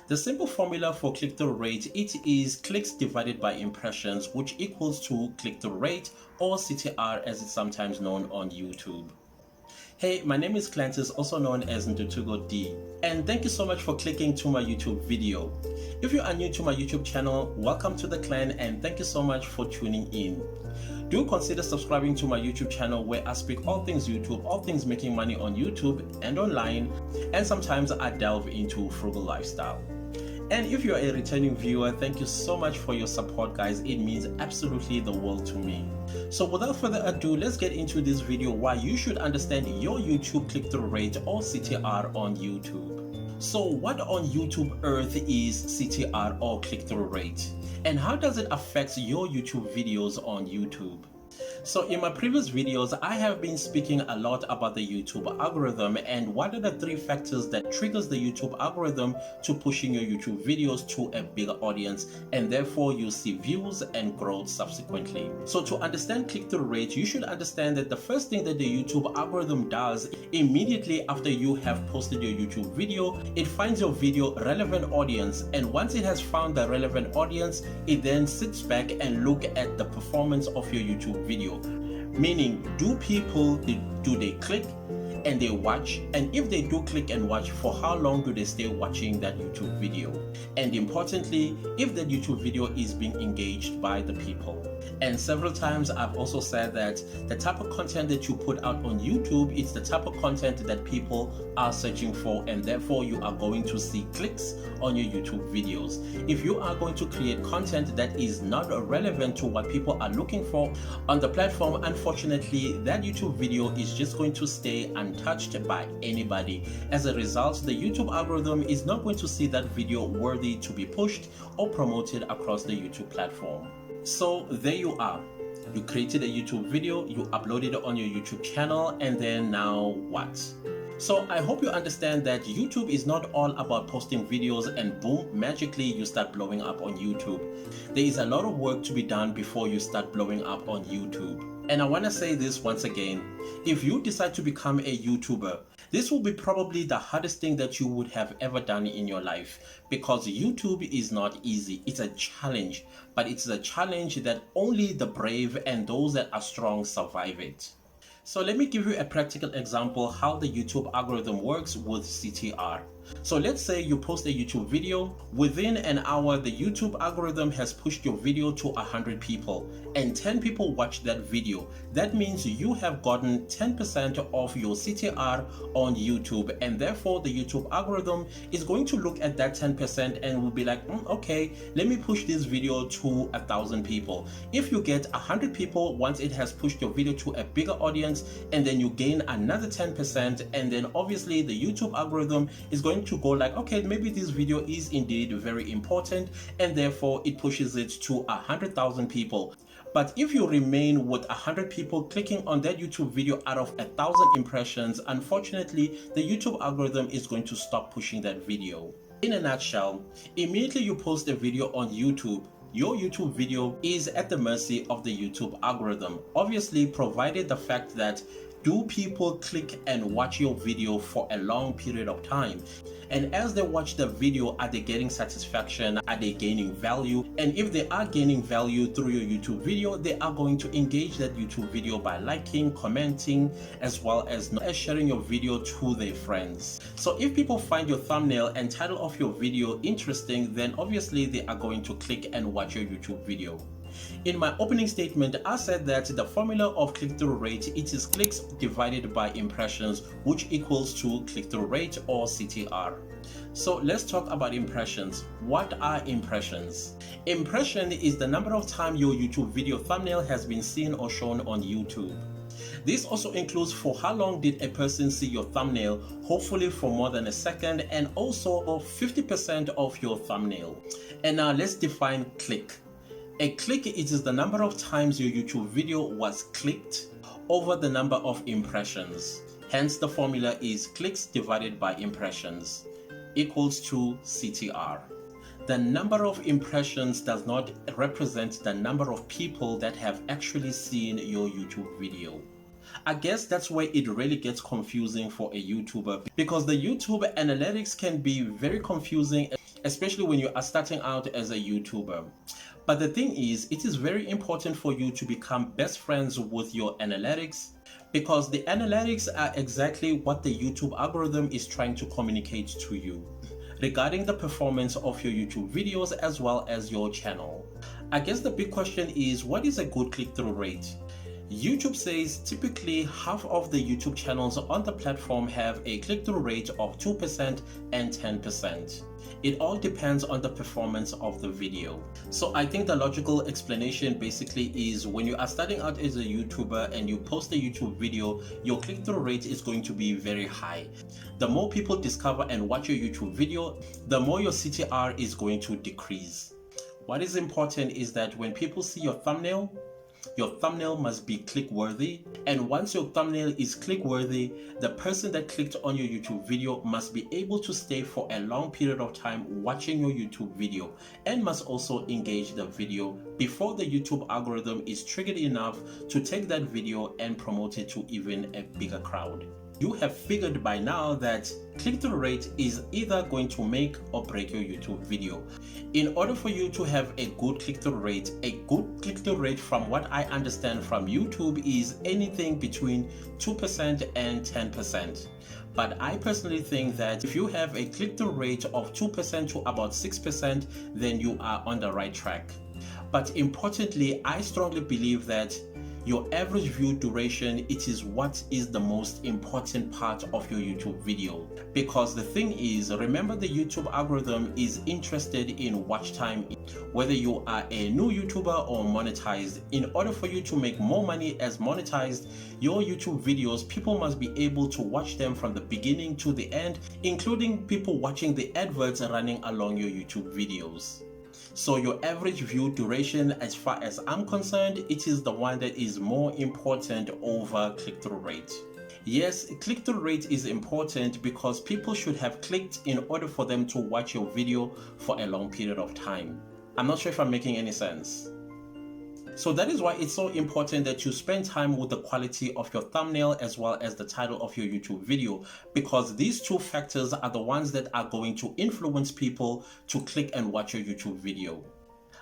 The simple formula for click-through rate, it is clicks divided by impressions, which equals to click-through rate, or CTR as it's sometimes known on YouTube. Hey, my name is Clantis, also known as Ndutugo D, and thank you so much for clicking to my YouTube video. If you are new to my YouTube channel, welcome to the clan and thank you so much for tuning in. Do consider subscribing to my YouTube channel where I speak all things YouTube, all things making money on YouTube and online, and sometimes I delve into frugal lifestyle. And if you're a returning viewer, thank you so much for your support, guys. It means absolutely the world to me. So without further ado, let's get into this video why you should understand your YouTube click-through rate or CTR on YouTube. So what on YouTube earth is CTR or click-through rate? And how does it affect your YouTube videos on YouTube? So in my previous videos, I have been speaking a lot about the YouTube algorithm and what are the 3 factors that triggers the YouTube algorithm to pushing your YouTube videos to a bigger audience, and therefore you see views and growth subsequently. So to understand click-through rate, you should understand that the first thing that the YouTube algorithm does immediately after you have posted your YouTube video, it finds your video relevant audience, and once it has found the relevant audience, it then sits back and look at the performance of your YouTube video. Meaning, do they click and they watch? And if they do click and watch, for how long do they stay watching that YouTube video? And importantly, if that YouTube video is being engaged by the people. And several times I've also said that the type of content that you put out on YouTube, it's the type of content that people are searching for, and therefore you are going to see clicks on your YouTube videos. If you are going to create content that is not relevant to what people are looking for on the platform, unfortunately that YouTube video is just going to stay untouched by anybody. As a result, the YouTube algorithm is not going to see that video worthy to be pushed or promoted across the YouTube platform. So there you are. You created a YouTube video, you uploaded it on your YouTube channel, and then now what? So I hope you understand that YouTube is not all about posting videos and boom, magically you start blowing up on YouTube. There is a lot of work to be done before you start blowing up on YouTube. And I want to say this once again, if you decide to become a YouTuber, this will be probably the hardest thing that you would have ever done in your life, because YouTube is not easy. It's a challenge, but it's a challenge that only the brave and those that are strong survive it. So let me give you a practical example how the YouTube algorithm works with CTR. So let's say you post a YouTube video. Within an hour, the YouTube algorithm has pushed your video to 100 people and 10 people watch that video. That means you have gotten 10% of your CTR on YouTube, and therefore the YouTube algorithm is going to look at that 10% and will be like, okay, let me push this video to 1,000 people. If you get 100 people once it has pushed your video to a bigger audience, and then you gain another 10%, and then obviously the YouTube algorithm is going to go like, okay, maybe this video is indeed very important, and therefore it pushes it to 100,000 people. But if you remain with 100 people clicking on that YouTube video out of 1,000 impressions, unfortunately the YouTube algorithm is going to stop pushing that video. In a nutshell, immediately you post a video on YouTube, your YouTube video is at the mercy of the YouTube algorithm, obviously provided the fact that do people click and watch your video for a long period of time? And as they watch the video, are they getting satisfaction? Are they gaining value? And if they are gaining value through your YouTube video, they are going to engage that YouTube video by liking, commenting, as well as sharing your video to their friends. So if people find your thumbnail and title of your video interesting, then obviously they are going to click and watch your YouTube video. In my opening statement, I said that the formula of click-through rate, it is clicks divided by impressions, which equals to click-through rate or CTR. So let's talk about impressions. What are impressions? Impression is the number of times your YouTube video thumbnail has been seen or shown on YouTube. This also includes for how long did a person see your thumbnail, hopefully for more than a second, and also 50% of your thumbnail. And now let's define click. A click, it is the number of times your YouTube video was clicked over the number of impressions. Hence the formula is clicks divided by impressions equals to CTR. The number of impressions does not represent the number of people that have actually seen your YouTube video. I guess that's where it really gets confusing for a YouTuber, because the YouTube analytics can be very confusing, especially when you are starting out as a YouTuber. But the thing is, it is very important for you to become best friends with your analytics, because the analytics are exactly what the YouTube algorithm is trying to communicate to you regarding the performance of your YouTube videos as well as your channel. I guess the big question is, what is a good click-through rate? YouTube says typically half of the YouTube channels on the platform have a click-through rate of 2% and 10%. It all depends on the performance of the video. So I think the logical explanation basically is, when you are starting out as a YouTuber and you post a YouTube video, your click-through rate is going to be very high. The more people discover and watch your YouTube video, the more your CTR is going to decrease. What is important is that when people see your thumbnail must be click-worthy, and once your thumbnail is click-worthy, the person that clicked on your YouTube video must be able to stay for a long period of time watching your YouTube video, and must also engage the video before the YouTube algorithm is triggered enough to take that video and promote it to even a bigger crowd. You have figured by now that click-through rate is either going to make or break your YouTube video. In order for you to have a good click-through rate from what I understand from YouTube is anything between 2% and 10%. But I personally think that if you have a click-through rate of 2% to about 6%, then you are on the right track. But importantly, I strongly believe that your average view duration, it is what is the most important part of your YouTube video. Because the thing is, remember, the YouTube algorithm is interested in watch time. Whether you are a new YouTuber or monetized, in order for you to make more money as monetized, your YouTube videos, people must be able to watch them from the beginning to the end, including people watching the adverts running along your YouTube videos. So your average view duration, as far as I'm concerned, it is the one that is more important over click-through rate. Yes, click-through rate is important because people should have clicked in order for them to watch your video for a long period of time. I'm not sure if I'm making any sense. So that is why it's so important that you spend time with the quality of your thumbnail as well as the title of your YouTube video, because these two factors are the ones that are going to influence people to click and watch your YouTube video.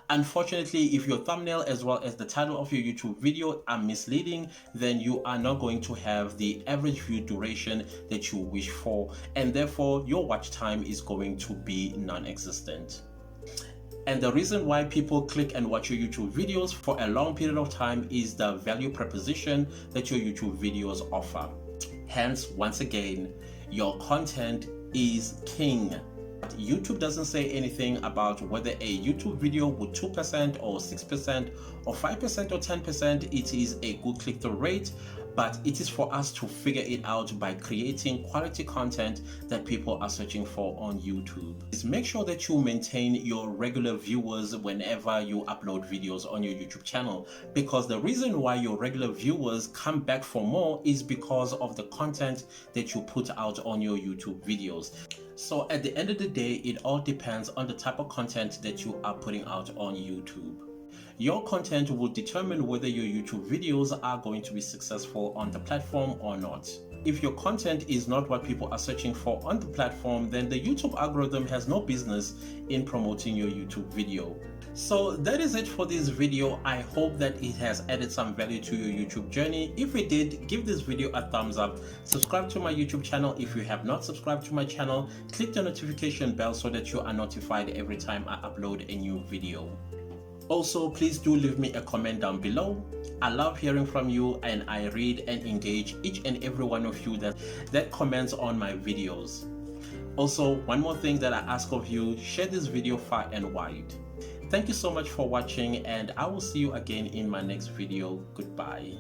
Unfortunately, if your thumbnail as well as the title of your YouTube video are misleading, then you are not going to have the average view duration that you wish for, and therefore your watch time is going to be non-existent. And the reason why people click and watch your YouTube videos for a long period of time is the value proposition that your YouTube videos offer. Hence, once again, your content is king. YouTube doesn't say anything about whether a YouTube video with 2% or 6% or 5% or 10%, it is a good click-through rate, but it is for us to figure it out by creating quality content that people are searching for on YouTube. Just make sure that you maintain your regular viewers whenever you upload videos on your YouTube channel, because the reason why your regular viewers come back for more is because of the content that you put out on your YouTube videos. So at the end of the day, it all depends on the type of content that you are putting out on YouTube. Your content will determine whether your YouTube videos are going to be successful on the platform or not. If your content is not what people are searching for on the platform, then the YouTube algorithm has no business in promoting your YouTube video. So that is it for this video. I hope that it has added some value to your YouTube journey. If it did, give this video a thumbs up. Subscribe to my YouTube channel if you have not subscribed to my channel. Click the notification bell so that you are notified every time I upload a new video. Also, please do leave me a comment down below. I love hearing from you, and I read and engage each and every one of you that comments on my videos. Also, one more thing that I ask of you, share this video far and wide. Thank you so much for watching, and I will see you again in my next video. Goodbye.